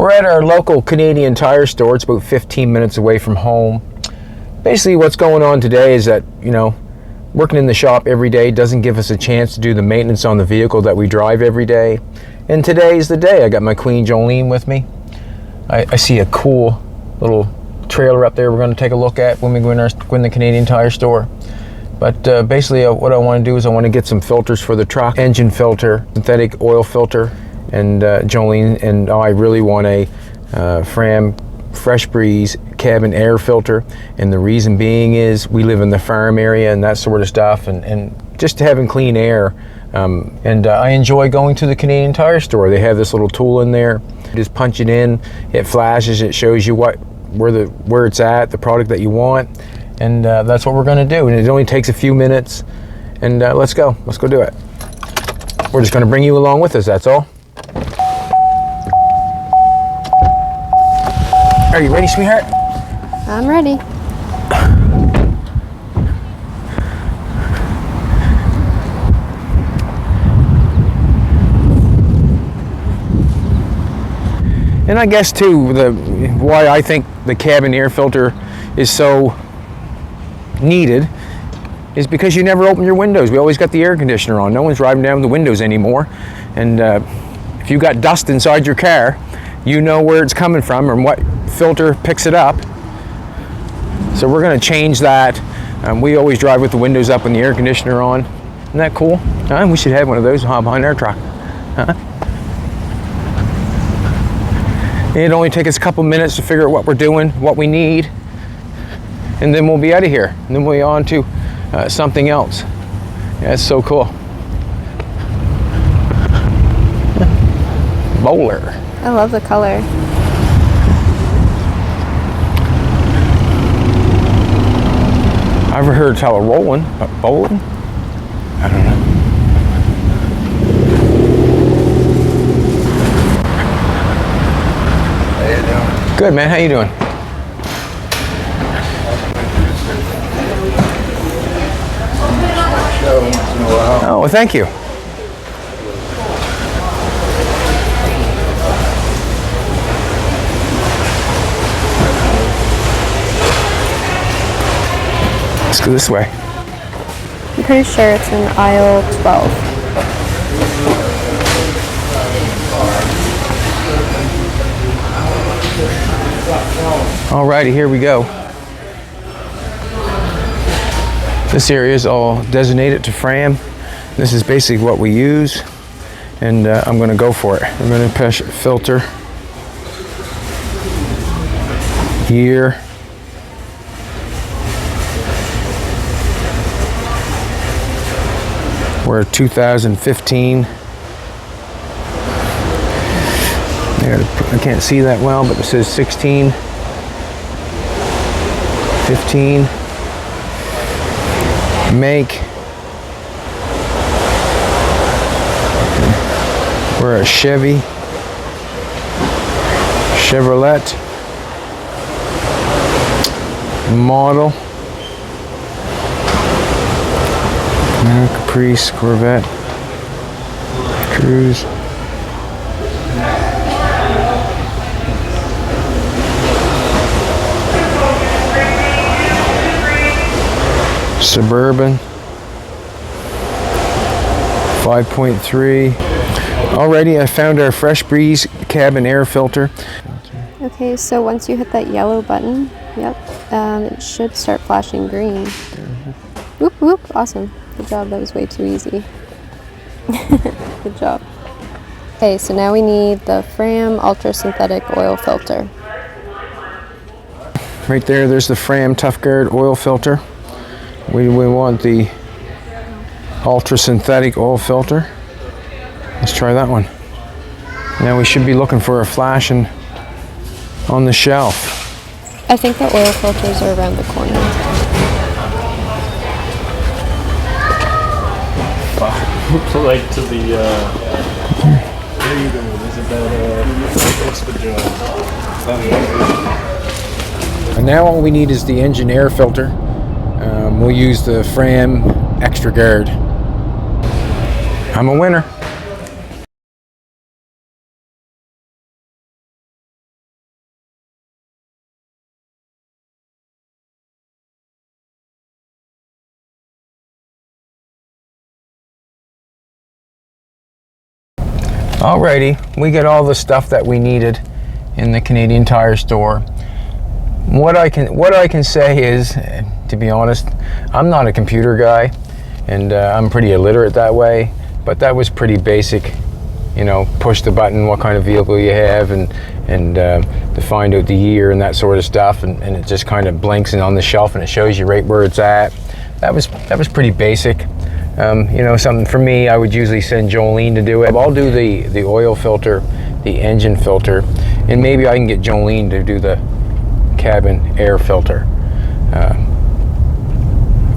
We're at our local Canadian Tire store. It's about 15 minutes away from home. Basically what's going on today is that, working in the shop every day doesn't give us a chance to do the maintenance on the vehicle that we drive every day. And today's the day. I got my Queen Jolene with me. I see a cool little trailer up there we're going to take a look at when we go in the Canadian Tire store. But basically what I want to do is I want to get some filters for the truck. Engine filter, synthetic oil filter, and Jolene and I really want a FRAM Fresh Breeze cabin air filter. And the reason being is we live in the farm area and that sort of stuff, and just having clean air. I enjoy going to the Canadian Tire store. They have this little tool in there. You just punch it in, it flashes, it shows you where it's at, the product that you want, and that's what we're going to do. And it only takes a few minutes. And let's go do it. We're just going to bring you along with us, that's all. Are you ready, sweetheart? I'm ready. And I guess too, why I think the cabin air filter is so needed is because you never open your windows. We always got the air conditioner on. No one's driving down the windows anymore. And if you got dust inside your car, you know where it's coming from and what filter picks it up. So we're going to change that. We always drive with the windows up and the air conditioner on. Isn't that cool? We should have one of those behind our truck. It'll only take us a couple minutes to figure out what we're doing, what we need, and then we'll be out of here. And then we'll be on to something else. Yeah, it's so cool. Bowler. I love the color. I've ever heard tell of rolling, but bowling? I don't know. How you doing? Good, man. How you doing? Show once in a while. Oh, well, thank you. Let's go this way. I'm pretty sure it's in aisle 12. Alrighty, here we go. This area is all designated to FRAM. This is basically what we use, and I'm going to go for it. I'm going to push filter, year, we're 2015. I can't see that well, but it says 16, 15, make. We're a Chevrolet, model, Caprice, Corvette, Cruise. Suburban 5.3. Alrighty, I found our Fresh Breeze cabin air filter. Okay, so once you hit that yellow button, it should start flashing green. Whoop, whoop, awesome. Good job, that was way too easy. Good job. Okay, so now we need the FRAM Ultra Synthetic Oil Filter. Right there's the FRAM Tough Guard oil filter. We want the Ultra Synthetic oil filter. Let's try that one. Now we should be looking for a flashing on the shelf. I think the oil filters are around the corner. Like to the where are you going? Is it that what's the job? And now all we need is the engine air filter. We'll use the FRAM Extra Guard. I'm a winner. Alrighty, we get all the stuff that we needed in the Canadian Tire store. What I can say is, to be honest, I'm not a computer guy, and I'm pretty illiterate that way, but that was pretty basic. You know, push the button, what kind of vehicle you have, and to find out the year and that sort of stuff, and it just kind of blinks in on the shelf and it shows you right where it's at. That was pretty basic. You know, something for me, I would usually send Jolene to do it. I'll do the oil filter, the engine filter, and maybe I can get Jolene to do the cabin air filter.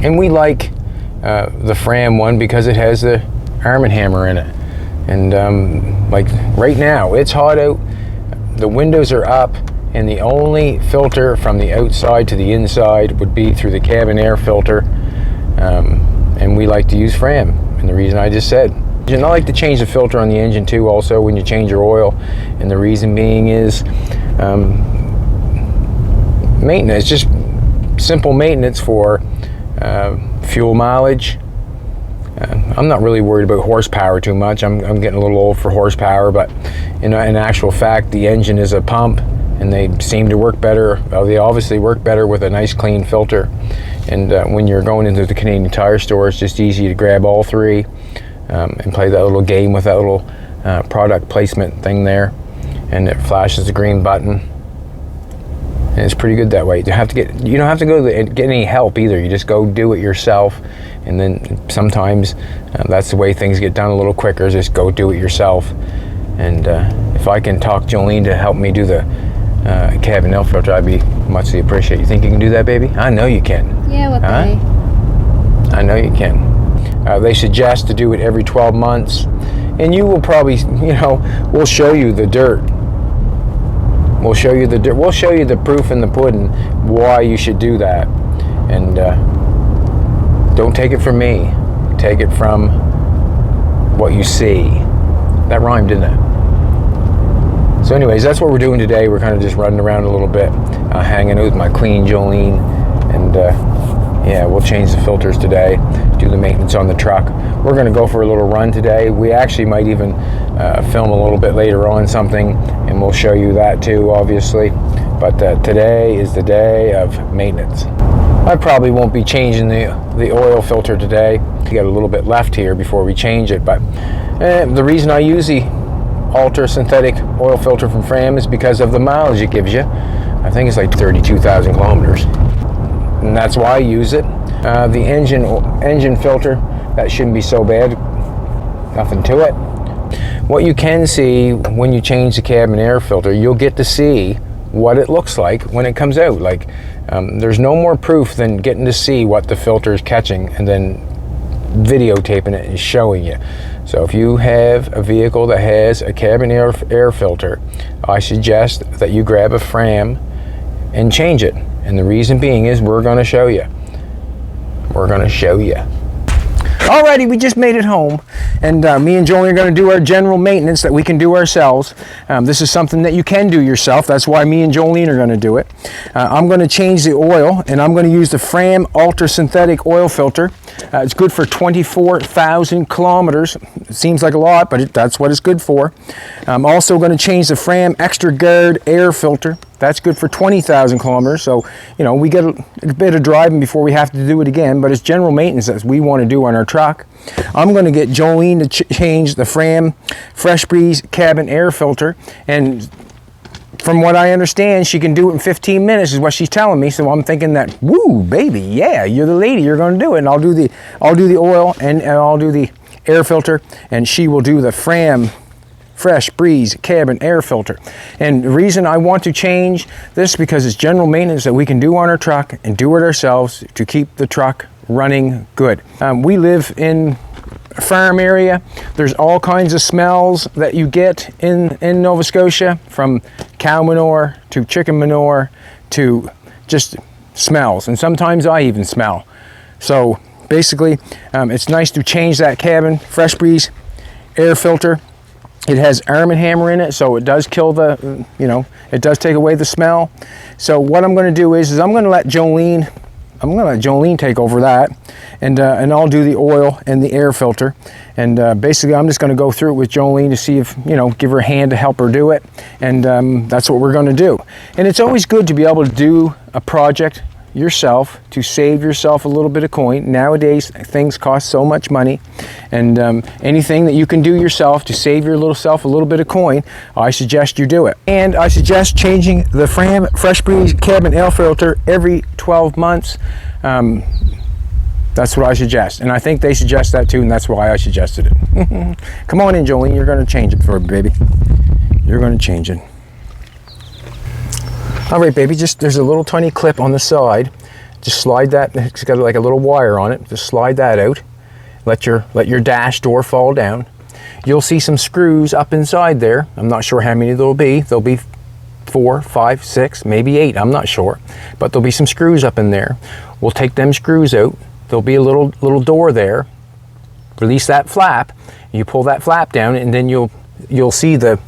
And we like the FRAM one because it has the Arm & Hammer in it. And like right now, it's hot out, the windows are up, and the only filter from the outside to the inside would be through the cabin air filter. And we like to use FRAM, and the reason I just said. And I like to change the filter on the engine too also when you change your oil, and the reason being is maintenance, just simple maintenance for fuel mileage. I'm not really worried about horsepower too much. I'm getting a little old for horsepower, but in actual fact, the engine is a pump, and they seem to work better. They obviously work better with a nice clean filter. And when you're going into the Canadian Tire store, it's just easy to grab all three and play that little game with that little product placement thing there, and it flashes the green button. And it's pretty good that way. You don't have to go get any help either. You just go do it yourself, and then sometimes that's the way things get done a little quicker. Just go do it yourself. And if I can talk Jolene to help me do the cabin air filter, I'd be muchly appreciated. You think you can do that, baby? I know you can. Yeah, what the heck? I know you can. They suggest to do it every 12 months, and you will probably, we'll show you the dirt. We'll show you the dirt. We'll show you the proof in the pudding why you should do that. And don't take it from me. Take it from what you see. That rhymed, didn't it? So anyways, that's what we're doing today. We're kind of just running around a little bit, hanging out with my clean Jolene, and yeah, we'll change the filters today, do the maintenance on the truck. We're going to go for a little run today. We actually might even film a little bit later on something, and we'll show you that too, obviously. But today is the day of maintenance. I probably won't be changing the oil filter today. We got a little bit left here before we change it, but the reason I use the Ultra Synthetic oil filter from FRAM is because of the mileage it gives you. I think it's like 32,000 kilometers. And that's why I use it. The engine filter, that shouldn't be so bad. Nothing to it. What you can see when you change the cabin air filter, you'll get to see what it looks like when it comes out. Like, there's no more proof than getting to see what the filter is catching and then videotaping it and showing you. So if you have a vehicle that has a cabin air filter, I suggest that you grab a FRAM and change it. And the reason being is we're going to show you. We're going to show you. Alrighty, we just made it home, and me and Jolene are going to do our general maintenance that we can do ourselves. This is something that you can do yourself. That's why me and Jolene are going to do it. I'm going to change the oil, and I'm going to use the FRAM Ultra Synthetic oil filter. It's good for 24,000 kilometers. It seems like a lot, but that's what it's good for. I'm also going to change the FRAM Extra Guard air filter. That's good for 20,000 kilometers. So, we get a bit of driving before we have to do it again, but it's general maintenance that we want to do on our truck. I'm going to get Jolene to change the FRAM Fresh Breeze cabin air filter, and from what I understand, she can do it in 15 minutes is what she's telling me. So I'm thinking that, woo, baby, yeah, you're the lady, you're going to do it. And I'll do the oil, and I'll do the air filter, and she will do the FRAM Fresh Breeze cabin air filter. And the reason I want to change this because it's general maintenance that we can do on our truck and do it ourselves to keep the truck running good. We live in a farm area. There's all kinds of smells that you get in Nova Scotia, from cow manure to chicken manure to just smells, and sometimes I even smell. So basically, it's nice to change that cabin Fresh Breeze air filter. It has Arm & Hammer in it, so it does kill it does take away the smell. So what I'm going to do is I'm going to let Jolene I'm gonna let Jolene take over that, and I'll do the oil and the air filter. And basically, I'm just gonna go through it with Jolene to see if, you know, give her a hand to help her do it. And that's what we're gonna do. And it's always good to be able to do a project yourself to save yourself a little bit of coin. Nowadays, things cost so much money, and anything that you can do yourself to save your little self a little bit of coin, I suggest you do it. And I suggest changing the FRAM Fresh Breeze cabin air filter every 12 months. That's what I suggest, and I think they suggest that too, and that's why I suggested it. Come on in, Jolene, you're going to change it for me, baby. You're going to change it. All right, baby, just there's a little tiny clip on the side. Just slide that, it's got like a little wire on it. Just slide that out. Let your dash door fall down. You'll see some screws up inside there. I'm not sure how many there'll be. There'll be 4, 5, 6, maybe 8, I'm not sure. But there'll be some screws up in there. We'll take them screws out. There'll be a little door there. Release that flap. You pull that flap down, and then you'll see the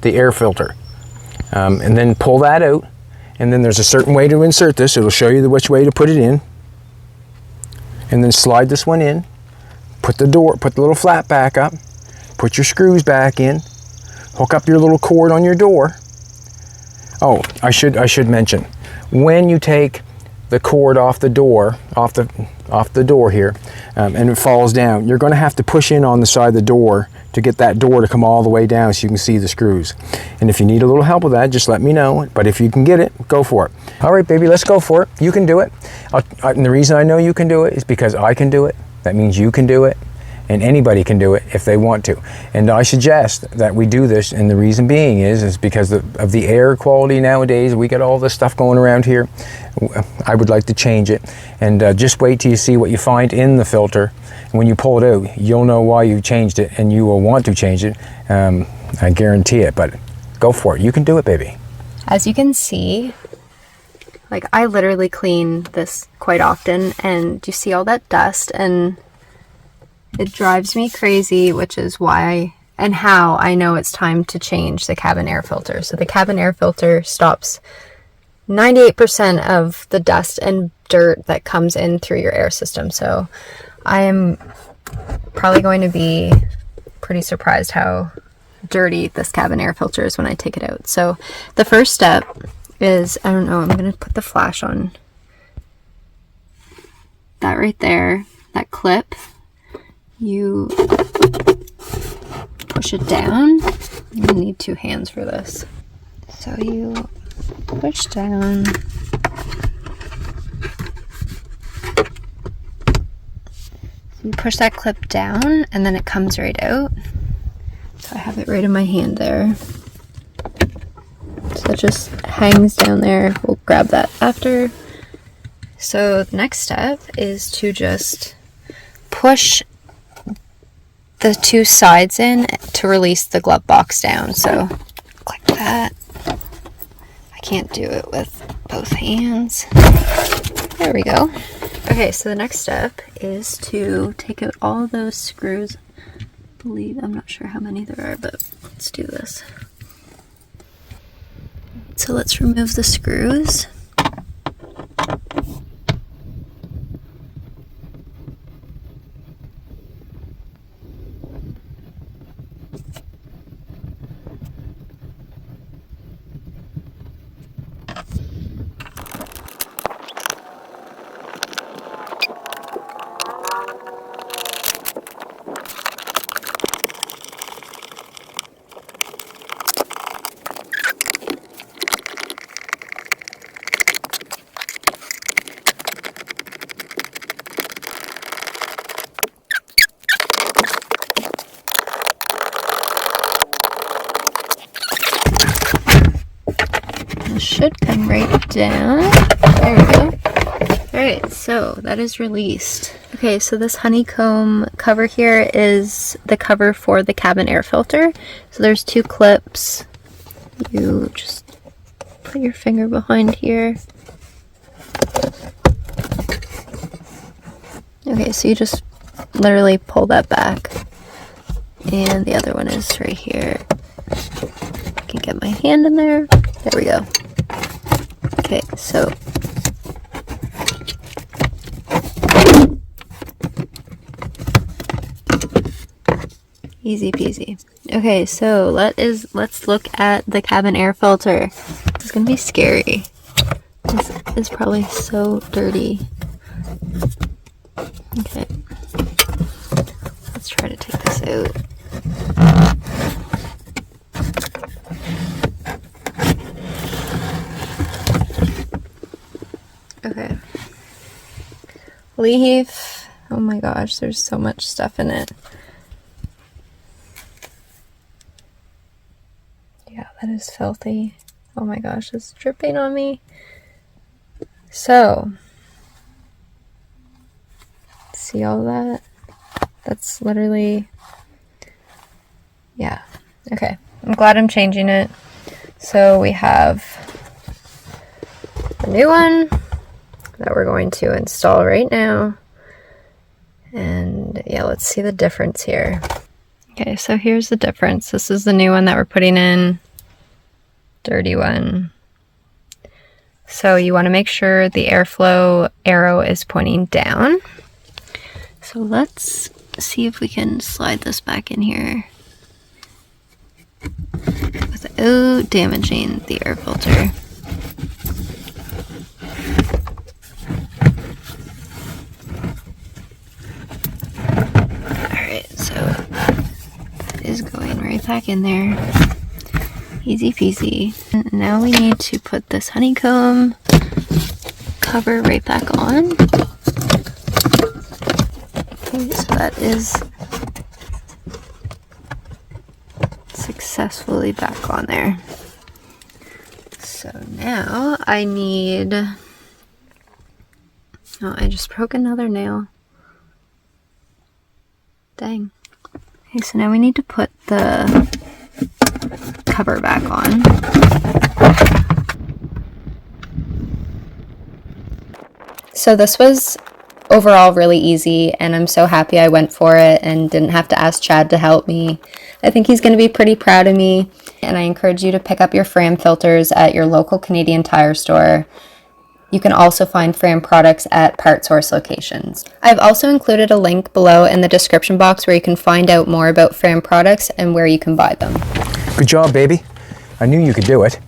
air filter. And then pull that out. And then there's a certain way to insert this. It'll show you which way to put it in. And then slide this one in. Put the little flap back up. Put your screws back in. Hook up your little cord on your door. Oh, I should mention, when you take the cord off the door, off the door here, and it falls down, you're going to have to push in on the side of the door to get that door to come all the way down so you can see the screws. And if you need a little help with that, just let me know. But if you can get it, go for it. All right, baby, let's go for it. You can do it. And the reason I know you can do it is because I can do it. That means you can do it. And anybody can do it if they want to. And I suggest that we do this, and the reason being is because of the air quality nowadays. We got all this stuff going around here. I would like to change it. And just wait till you see what you find in the filter. When you pull it out, you'll know why you changed it, and you will want to change it. I guarantee it, but go for it. You can do it, baby. As you can see, like, I literally clean this quite often, and you see all that dust, and it drives me crazy, which is why and how I know it's time to change the cabin air filter. So the cabin air filter stops 98% of the dust and dirt that comes in through your air system. So I am probably going to be pretty surprised how dirty this cabin air filter is when I take it out. So the first step is, I don't know, I'm going to put the flash on that right there, that clip. You push it down. You need 2 hands for this. So you push down. You push that clip down, and then it comes right out. So I have it right in my hand there. So it just hangs down there. We'll grab that after. So the next step is to just push the 2 sides in to release the glove box down. So click that. I can't do it with both hands. There we go. Okay, so the next step is to take out all those screws. I'm not sure how many there are, but let's do this. So let's remove the screws. Should come right down. There we go. Alright, so that is released. Okay, so this honeycomb cover here is the cover for the cabin air filter. So there's 2 clips. You just put your finger behind here. Okay, so you just literally pull that back. And the other one is right here. I can get my hand in there. There we go. Okay, so Easy peasy. Okay, so let's look at the cabin air filter. It's gonna be scary. This is probably so dirty. Okay. Let's try to take this out. Okay. Leaf. Oh my gosh, there's so much stuff in it. Yeah, that is filthy. Oh my gosh, it's dripping on me. So, see all that? That's literally, yeah. Okay, I'm glad I'm changing it. So we have the new one that we're going to install right now. And yeah, let's see the difference here. Okay, so here's the difference. This is the new one that we're putting in. Dirty one. So you want to make sure the airflow arrow is pointing down. So let's see if we can slide this back in here without damaging the air filter. Alright, so it is going right back in there. Easy peasy. And now we need to put this honeycomb cover right back on. Okay, so that is successfully back on there. So now I need, oh, I just broke another nail. Dang. Okay, so now we need to put the cover back on. So this was overall really easy, and I'm so happy I went for it and didn't have to ask Chad to help me. I think he's going to be pretty proud of me, and I encourage you to pick up your FRAM filters at your local Canadian Tire store. You can also find FRAM products at Part Source locations. I've also included a link below in the description box where you can find out more about FRAM products and where you can buy them. Good job, baby. I knew you could do it.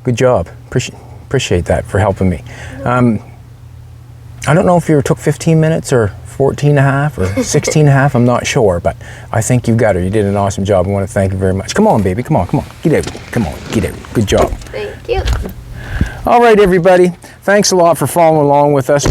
Good job. Appreciate that for helping me. I don't know if you took 15 minutes or 14 and a half or 16 and a half. I'm not sure, but I think you got her. You did an awesome job. I want to thank you very much. Come on, baby. Come on. Get out. Come on. Get out. Good job. Thank you. All right, everybody. Thanks a lot for following along with us.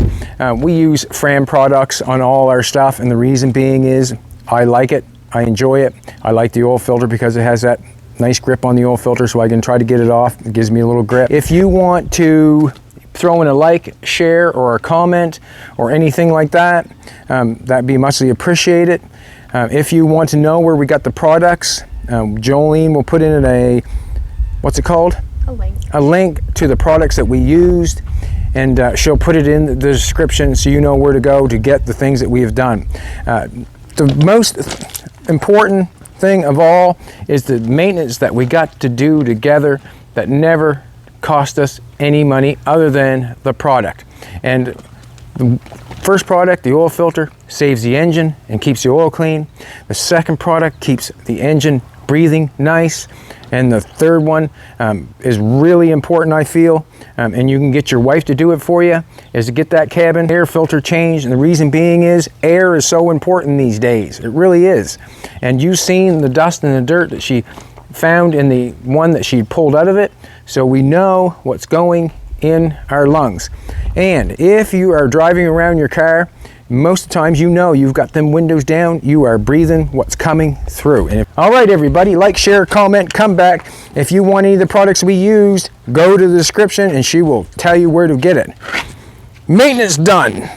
We use FRAM products on all our stuff, and the reason being is I like it. I enjoy it. I like the oil filter because it has that nice grip on the oil filter, so I can try to get it off. It gives me a little grip. If you want to throw in a like, share, or a comment, or anything like that, that'd be muchly appreciated. If you want to know where we got the products, Jolene will put in a, what's it called? A link to the products that we used, and she'll put it in the description so you know where to go to get the things that we have done. The most important thing of all is the maintenance that we got to do together that never cost us any money other than the product. And the first product, the oil filter, saves the engine and keeps the oil clean. The second product keeps the engine breathing nice. And the third one is really important, I feel, and you can get your wife to do it for you, is to get that cabin air filter changed. And the reason being is air is so important these days. It really is. And you've seen the dust and the dirt that she found in the one that she pulled out of it, so we know what's going in our lungs. And if you are driving around your car, most of the times you know you've got them windows down, you are breathing what's coming through. And all right, everybody, like, share, comment, come back. If you want any of the products we used, go to the description and she will tell you where to get it. Maintenance done.